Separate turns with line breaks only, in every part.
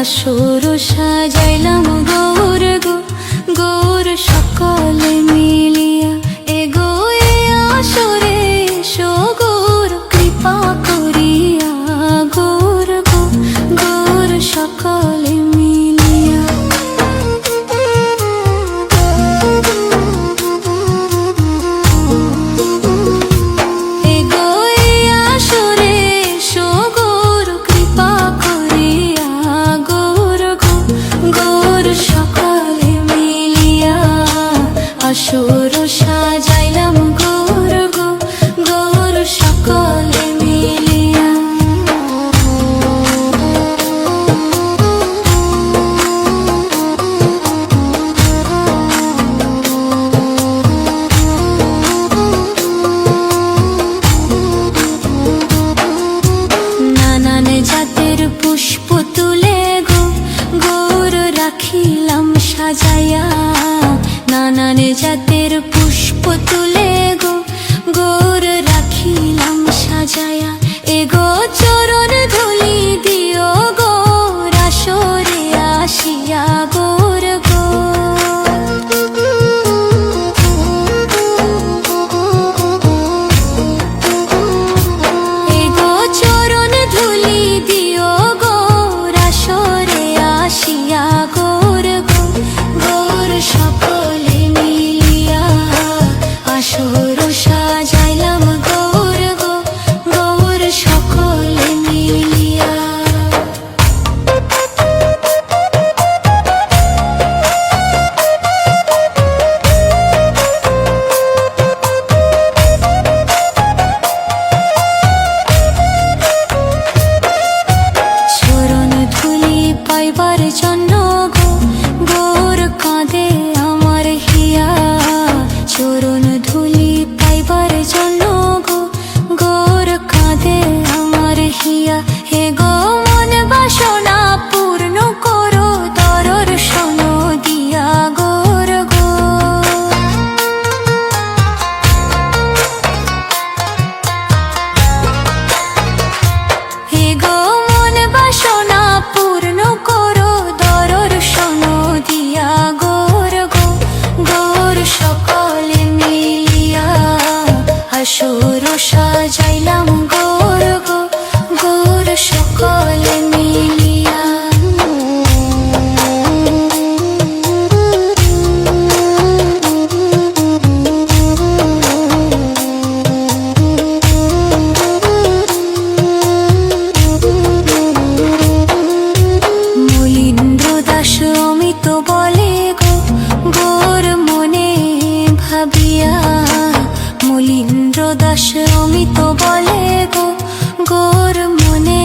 আসর সাজাইলাম গৌর গো গৌর সকলে মিলিয়া এগো এ আসরে এসো গৌর কৃপা করিয়া গৌর গো গৌর সকলে মিলিয়া এগো এ আসরে এসো গৌর কৃপা করিয়া গৌর গো গৌর সকলে মিলিয়া আসর সাজাইলাম গৌর গো গৌর সকলে মিলিয়া নানান জাতের পুষ্প তুলে গো গৌর রাখিলাম সাজাইয়া নানান জাতের পুষ্প তুলে গো গৌর রাখিলাম সাজায়া এগো চরণ ধুলি দিও গৌর আসরে আসিয়া গৌর গো এগো চরণ ধুলি দিও গৌর আসরে আসিয়া গৌর গো গৌর সকলে মিলিয়া আসর সাজাইলাম গৌর গো গৌর সকলে মিলিয়া চরণ ধুলি পাইবার জন্য গো গৌর কাঁদে আমার হিয়া চরণ ধুলি পাইবার জন্য গো গৌর কাঁদে আমার হিয়া হে গো মন বাসনা পূর্ণ করো দর্শন দিয়া গৌর গো হে গো মন বাসনা পূর্ণ করো দর্শন দিয়া গৌর গো গৌর সকলে মিলিয়া আসর সাজাইলাম গৌর গো গৌর সকলে মিলিয়া মলীন্দ্র দাস অমিত বলে গো গৌর মনে ভাবিয়া মলীন্দ্র দাস অমিত বলে গো গৌর মনে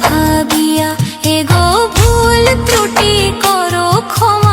ভাবিয়া এগো ভুল ত্রুটি করো ক্ষমা